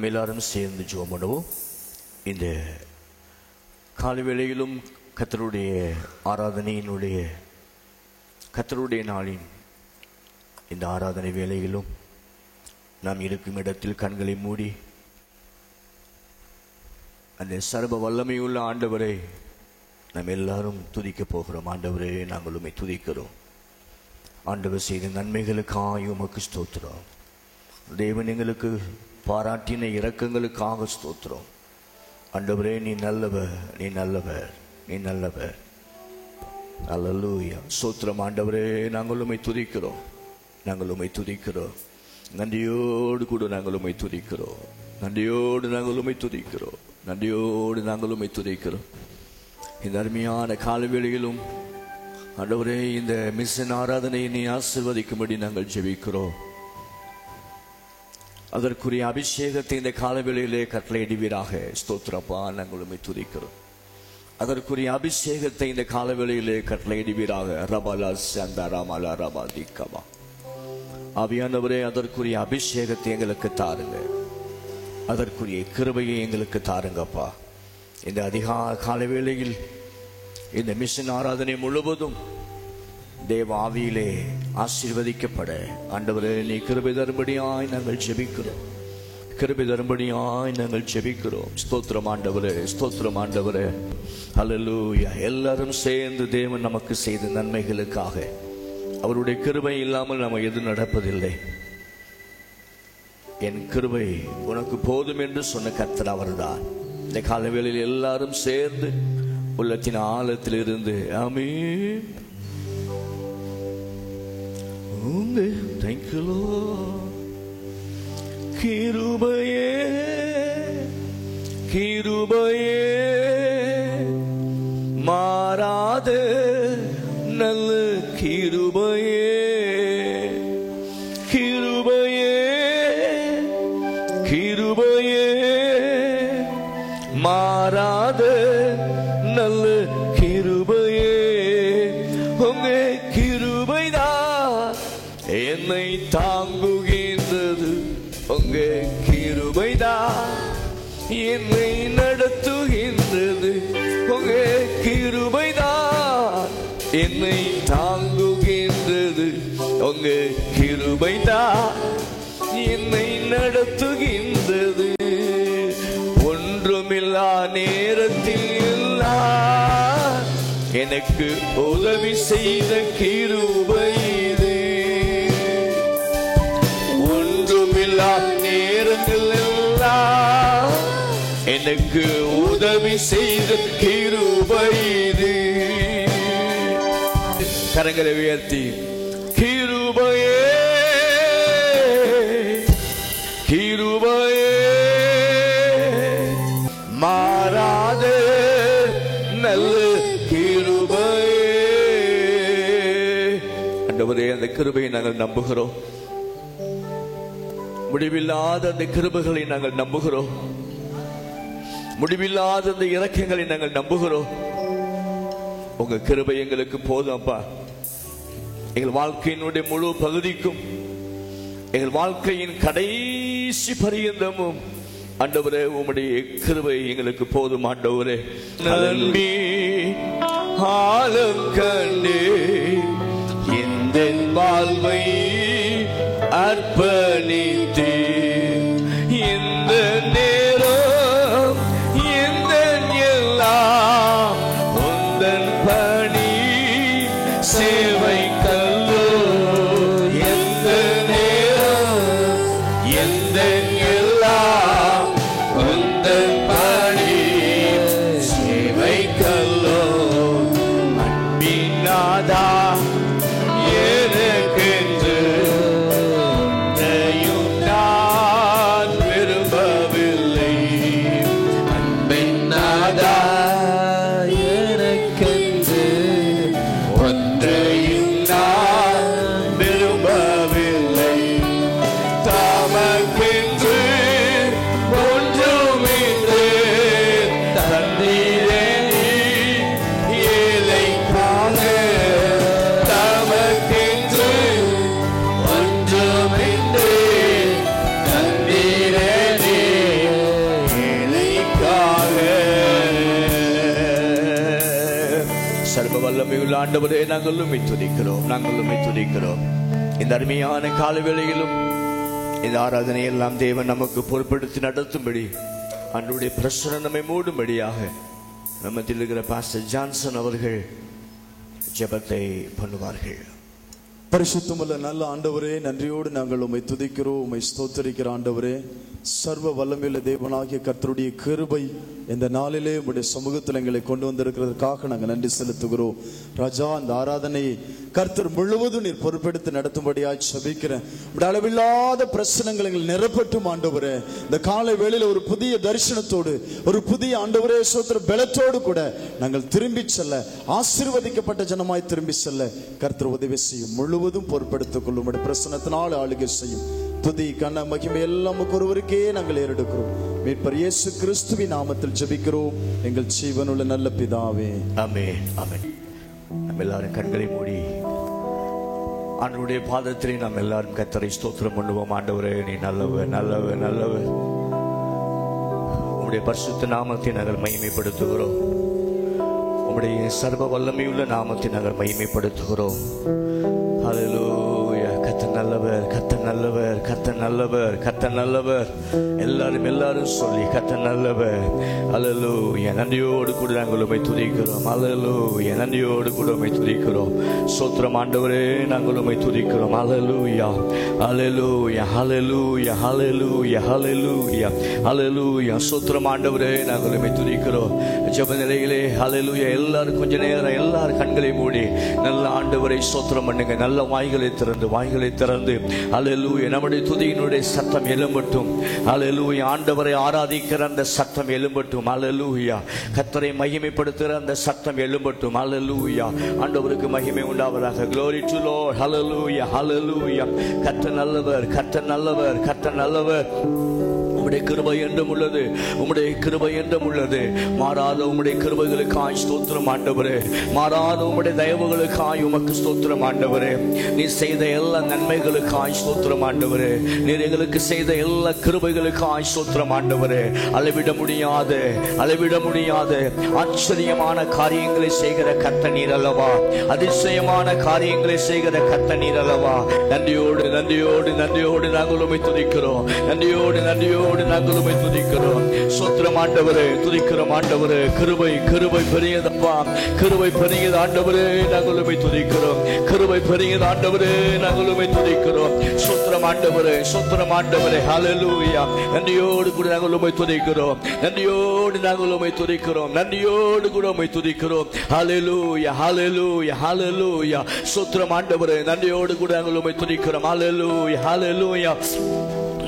நாம் எல்லாரும் சேர்ந்து ஜெபம் பண்ணுவோம். இந்த காலை வேளையிலும் கர்த்தருடைய ஆராதனையினுடைய கர்த்தருடைய நாளின் இந்த ஆராதனை வேளையிலும் நாம் இருக்கும் இடத்தில் கண்களை மூடி அந்த சர்வ வல்லமையுள்ள ஆண்டவரை நாம் எல்லாரும் துதிக்க போகிறோம். ஆண்டவரே, நாங்கள் உம்மை துதிக்கிறோம். ஆண்டவர் செய்த நன்மைகளுக்காக உமக்கு ஸ்தோத்திரம். தேவன் எங்களுக்கு பாராட்டின இரக்கங்களுக்காக ஸ்தோத்திரம். ஆண்டவரே, நீ நல்லவர், நீ நல்லவர், நீ நல்லவர். அல்லேலூயா. ஸ்தோத்திரம் ஆண்டவரே, நாங்கள் உம்மை துதிக்கிறோம், நாங்கள் உம்மை துதிக்கிறோம். நன்றியோடு கூட நாங்கள் உம்மை துதிக்கிறோம், நன்றியோடு நாங்கள் உம்மை துதிக்கிறோம், நன்றியோடு நாங்கள் உம்மை துதிக்கிறோம். இந்த அருமையான காலவேளையிலும் ஆண்டவரே, இந்த மிஷன் ஆராதனையை நீ ஆசீர்வதிக்கும்படி நாங்கள் ஜெபிக்கிறோம். அதற்குரிய அபிஷேகத்தை இந்த காலவேளையிலே கட்டளையிடுவீராக. ஸ்தோத்திரப்பா, நாங்கள் உம்மை துதிக்கிறோம். அதற்குரிய அபிஷேகத்தை இந்த காலவேளையிலே கட்டளையிடுவீராக. ரபலா சந்தா ராமலா ரபா திக்கமா. ஆவியானவரே, அதற்குரிய அபிஷேகத்தை எங்களுக்கு தாருங்க, அதற்குரிய கிருபையை எங்களுக்கு தாருங்கப்பா. இந்த காலவேளையில் இந்த மிஷன் ஆராதனை முழுவதும் தேவ ஆவியிலே ஆசீர்வதிக்கப்பட ஆண்டவரே, நீ கிருபை தரும்படியாய் நாங்கள் ஜெபிக்கிறோம், கிருபை தரும்படியாய் நாங்கள் ஜெபிக்கிறோம். ஸ்தோத்திரம் ஆண்டவரே, ஸ்தோத்திரம் ஆண்டவரே. அல்லேலூயா. எல்லாரும் சேர்ந்து தேவன் நமக்கு செய்த நன்மைகளுக்காக, அவருடைய கிருபை இல்லாமல் நம்ம எதுவும் நடப்பதில்லை. என் கிருபை உனக்கு போதும் என்று சொன்ன கர்த்தர் அவர்தான். இந்த காலவேளையில் எல்லாரும் சேர்ந்து உள்ளத்தின் ஆழத்தில் இருந்து ஆமென். Thank you Lord. கிருபையே, கிருபையே, மாறாத நல்ல கிருபையே, கிருபையே, கிருபையே, மாறாத நல்ல கிருபையே. உங்க கிருபைதான் என்னை தாங்குகின்றது, உங்க கிருபைதான் என்னை நடத்துகின்றது, உங்க கிருபைதான் என்னை தாங்குகின்றது, உங்க கிருபைதான் என்னை நடத்துகின்றது. ஒன்றுமில்லா நேரத்தில் எல்லாம் எனக்கு உதவி செய்த கிருபை இது. ஒன்றுமில்லா நேரத்தில் எல்லாம் எனக்கு உதவி செய்த கிருபை இது. கரங்களை உயர்த்தி கிருபையே, கிருபையே, மாறாத நல்ல கிருபையே. ஆண்டவரே, அந்த கிருபையை நாங்கள் நம்புகிறோம். முடிவில்லாத அந்த கிருபைகளை நாங்கள் நம்புகிறோம். முடிவில்லாத அந்த இரக்கங்களை நாங்கள் நம்புகிறோம். உங்க கிருபை எங்களுக்கு போதும் அப்பா. எங்கள் வாழ்க்கையினுடைய முழு பகுதிக்கும், எங்கள் வாழ்க்கையின் கடைசி பரியந்தமும் ஆண்டவரே, உம்முடைய கிருபை எங்களுக்கு போதும் ஆண்டவரே. நம்பி ஆழம் கண்டு இந்த வாழ்வை அர்ப்பணித்தே, இந்த நேரம் இந்த எல்லாம் உந்தன் பணி சேவை கல்லோ. எந்த நேரம் எந்த எல்லாம் உந்தன் பணி சேவை கல்லோ. அன்பினாதா எனக்கென்று நான் விரும்பவில்லை. அன்பினாதா எனக்கென்று ஒன்றையும் நான் விரும்பவில்லை. தமக்கென்று ஒன்றுமில்லை. தண்ணீரே ஏழைக்காக ஆண்டவரே, நாங்கள் உம்மை துதிக்கிறோம், நாங்கள் உம்மை துதிக்கிறோம். இந்த அருமையான காலவேளையிலும் இந்த ஆராதனை எல்லாம் தேவன் நமக்கு பொறுப்படுத்தி நடத்தும்படி அன்றைய பிரசன்னம் நம்மை மூடும்படியாக நம்ம இருக்கிற பாஸ்டர் ஜான்சன் அவர்கள் ஜெபத்தை பண்ணுவார்கள். பரிசுத்தமுள்ள நல்ல ஆண்டவரே, நன்றியோடு நாங்கள் உம்மை துதிக்கிறோம், உம்மை ஸ்தோத்திரிக்கிற ஆண்டவரே. சர்வ வல்லமையுள்ள தேவனாகிய கர்த்தருடைய கிருபை இந்த நாளிலே உம்முடைய சமூகத்தில் எங்களை கொண்டு வந்திருக்கிறதுக்காக நாங்கள் நன்றி செலுத்துகிறோம். ராஜா, இந்த ஆராதனையை கர்த்தர் முழுவதும் நீர் பொறுப்பெடுத்து நடத்தும்படியாய் ஜெபிக்கிறேன். அளவில்லாத பிரச்சனைகள் எங்கள் நிரப்பட்டும் ஆண்டவரே. இந்த காலை வேளையில ஒரு புதிய தரிசனத்தோடு, ஒரு புதிய ஆண்டவரே சோத்திர பலத்தோடு கூட நாங்கள் திரும்பி செல்ல, ஆசீர்வதிக்கப்பட்ட ஜனமாய் திரும்பி செல்ல கர்த்தர் உதவி செய்யும். முழுவதும் பொறுப்பெடுத்துக் கொள்ளும். பிரசன்னத்தினால் ஆளுகை செய்யும். துதி கன மகிமை எல்லாம் ஒருவருக்கே நாங்கள் ஏறெடுக்கிறோம். மீட்பர் இயேசு கிறிஸ்துவின் நாமத்தில் ஜெபிக்கிறோம் எங்கள் ஜீவனுள்ள நல்ல பிதாவே, ஆமென், ஆமென். நம்ம எல்லாரும் கண்களை மூடி ஆண்டவருடைய பாதத்திலே நாம் எல்லாரும் கர்த்தரை ஸ்தோத்திரம் பண்ணுவோம். ஆண்டவரே, நீ நல்லவர், நல்லவர், நல்லவர். உம்முடைய பரிசுத்த நாமத்தை நாங்கள் மகிமைப்படுத்துகிறோம். உம்முடைய சர்வ வல்லமையுள்ள நாமத்தை நாங்கள் மகிமைப்படுத்துகிறோம். ஹல்லேலூயா. கர்த்தர் நல்லவர், கர்த்தர் நல்லவர், கர்த்தர் நல்லவர், கர்த்தர் நல்லவர். எல்லாரும் சொல்லி கர்த்தர் நல்லவர். ஹல்லேலூயா. நன்றியோடு கூட நாங்கள் உம்மை துதிக்கிறோம். ஹல்லேலூயா. நன்றியோடு கூட உம்மை துதிக்கிறோம். ஸ்தோத்திரம் ஆண்டவரே, நாங்கள் உம்மை துதிக்கிறோம். ஹல்லேலூயா, ஹல்லேலூயா, ஹல்லேலூயா, ஹல்லேலூயா, ஹல்லேலூயா, ஹல்லேலூயா. ஸ்தோத்திரம் ஆண்டவரே, நாங்கள் உம்மை துதிக்கிறோம். ஜெப நிலையிலே ஹல்லேலூயா. எல்லாரும் கொஞ்ச நேரம் எல்லாரும் கண்களை மூடி நல்ல ஆண்டவரை ஸ்தோத்திரம் பண்ணுங்க. நல்ல வாய்களை திறந்து ஹல்லேலூயா. நம்முடைய துதியினுடைய சத்தம் எழும்பட்டும். ஹல்லேலூயா. ஆண்டவரை ஆராதிக்கிற அந்த சத்தம் எழும்பட்டும். ஹல்லேலூயா. கர்த்தரை மகிமைப்படுத்துகிற அந்த சத்தம் எழும்பட்டும். ஹல்லேலூயா. ஆண்டவருக்கு மகிமை உண்டாவதாக. Glory to Lord. ஹல்லேலூயா, ஹல்லேலூயா. கர்த்தர் நல்லவர், கர்த்தர் நல்லவர், கர்த்தர் நல்லவர். உம்முடைய கிருபை என்றும் உள்ளது, உம்முடைய கிருபை என்றும் உள்ளது. மாறாத உம்முடைய கிருபைகளுக்காய் ஸ்தோத்திரம் ஆண்டவரே. மாறாத உம்முடைய தயவுகளுக்காய் உமக்கு ஸ்தோத்திரம் ஆண்டவரே. நீ செய்த எல்லா நன்மைகளுக்காய் ஸ்தோத்திரம் ஆண்டவரே. நீர் எங்களுக்கு செய்த எல்லா கிருபைகளுக்காய் ஸ்தோத்திரம் ஆண்டவரே. அளவிட முடியாத ஆச்சரியமான காரியங்களை செய்கிற கர்த்தர் நீர் அல்லவா? அதிசயமான காரியங்களை செய்கிற கர்த்தர் நீர் அல்லவா? நன்றியோடு நாங்கள் உம்மை துதிக்கிறோம். நன்றியோடு நாங்கள் உம்மை துதிக்கிறோம். ஸ்தோத்திரம் ஆண்டவரே, துதிக்கிறோம் ஆண்டவரே. கிருபை பெரியதப்பா, கிருபை பெரியது ஆண்டவரே, நாங்கள் உம்மை துதிக்கிறோம். கிருபை பெரியது ஆண்டவரே, நாங்கள் உம்மை துதிக்கிறோம். ஸ்தோத்திரம் ஆண்டவரே, ஹல்லேலூயா. நன்றியோடு கூட நாங்கள் உம்மை துதிக்கிறோம். நன்றியோடு கூட உம்மை துதிக்கிறோம். ஹல்லேலூயா, ஹல்லேலூயா, ஹல்லேலூயா. ஸ்தோத்திரம் ஆண்டவரே, நன்றியோடு கூட நாங்கள் உம்மை துதிக்கிறோம். ஹல்லேலூயா, ஹல்லேலூயா.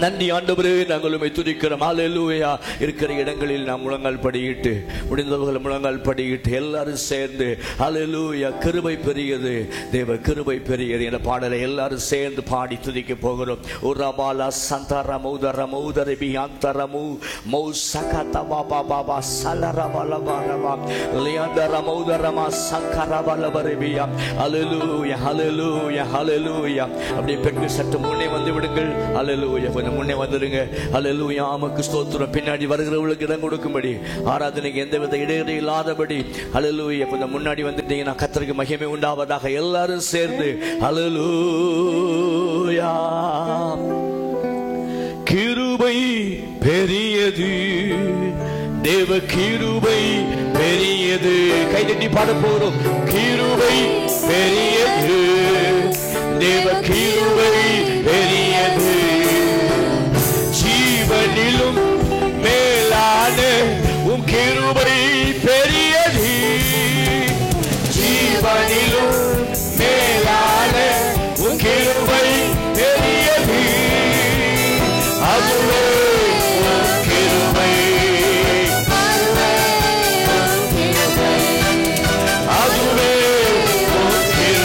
நன்றி ஆண்டவரே, நாங்கள் உம்மை துதிக்கிறோம். ஹல்லேலூயா. இருக்கிற இடங்களில் நாம் முழங்கால் படியிட்டு, முடிந்தவர்கள் முழங்கால் படியிட்டு எல்லாரும் சேர்ந்து ஹல்லேலூயா. கிருபை பெரியது, தேவ கிருபை பெரியது என்ற பாடலை எல்லாரும் சேர்ந்து பாடி துதிக்க போகிறோம். உரபாலா சந்தரமௌதரமௌதரி பியாந்தரமு மௌசகதபாபாபா சலரபலபரபா லியந்தரமௌதரமா சங்கரபலபரிபியா. ஹல்லேலூயா, ஹல்லேலூயா, ஹல்லேலூயா. அப்படியே பெண்கள் சற்று முன்னே வந்து விடுங்கள். ஹல்லேலூயா. முன்னே வந்துருங்க. ஹல்லேலூயா. உமக்கு ஸ்தோத்திரம். பின்னாடி வருகிறவர்களுக்கு இடம் கொடுக்கும்படி, ஆராதனைக்கு எந்தவித இடையிலே இல்லாதபடி ஹல்லேலூயா. கொஞ்சம் முன்னாடி வந்துட்டீங்கன்னா கர்த்தருக்கு மகிமை உண்டாவதாக. எல்லாரும் சேர்ந்து ஹல்லேலூயா. கிருபை பெரியது, தேவ கிருபை பெரியது. கைதட்டி பாட போறோம். கிருபை பெரியது, தேவ கிருபை பெரியது. ஜீவனிலும் மேலான உம் கிருபை பெரியது. ஜீவனிலும் மேலான உம் கிருபை பெரியது. அதுவே உம் கிருபை, அதுவே உம் கிருபை.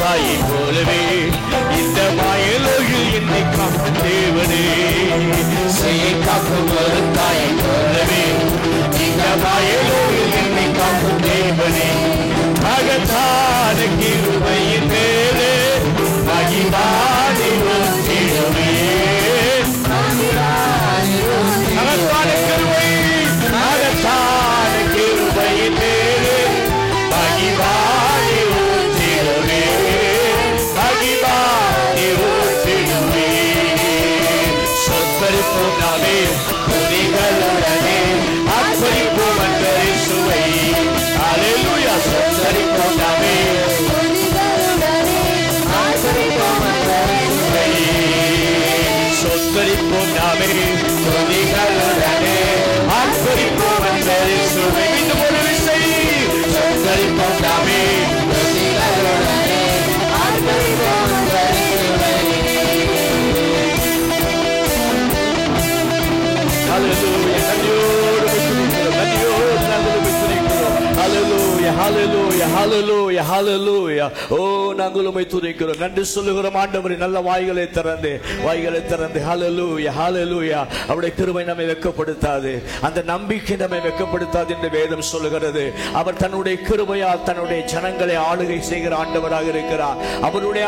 தாயை போலவே இந்த மாயலோகில் என்னை காக்கும் தேவனே, செய்யை காக்கும் ஒரு தாயை போலவே இந்த மாயலோகில் என்னை காக்கும் தேவனே, மகத்தான கிருபையின் மேலே மகிமானை ஊற்றிடுவே, மகத்தான கிருபை, மகத்தான கிருபையின் மேலே மகிமானை ஊற்றிடுவே, மகிமானை ஊற்றிடுவே. சொற்பரிப்போம் நாமே துதிகளுடனே அர்ப்பணிப்போம் அன்பரை சுவை. அல்லேலூயா. சொற்பரிப்போம் நாமே சொற்பரிப்போம் நாமே துதிகளுடனே அர்ப்பணிப்போம் அன்பரை சுவை. மீண்டும் ஒரு விசை. சொற்பரிப்போம் நாமே துதிகளுடனே அர்ப்பணிப்போம் அன்பரை சுவை. Hallelujah. Hallelujah, hallelujah, hallelujah, hallelujah. Oh, நாங்கள் உம்மை துதிக்கிறோம், நன்றி சொல்லுகிறோம் ஆண்டவரே. நல்ல வாய்களை திறந்து hallelujah, hallelujah. அவருடைய கிருபை நம்மை வெட்கப்படுத்தாது, அந்த நம்பிக்கை நம்மை வெட்கப்படுத்தாது என்று வேதம் சொல்லுகிறது. அவர் தன்னுடைய கிருபையால் தன்னுடைய ஜனங்களை ஆளுகை செய்கிற ஆண்டவராக இருக்கிறார். அவருடைய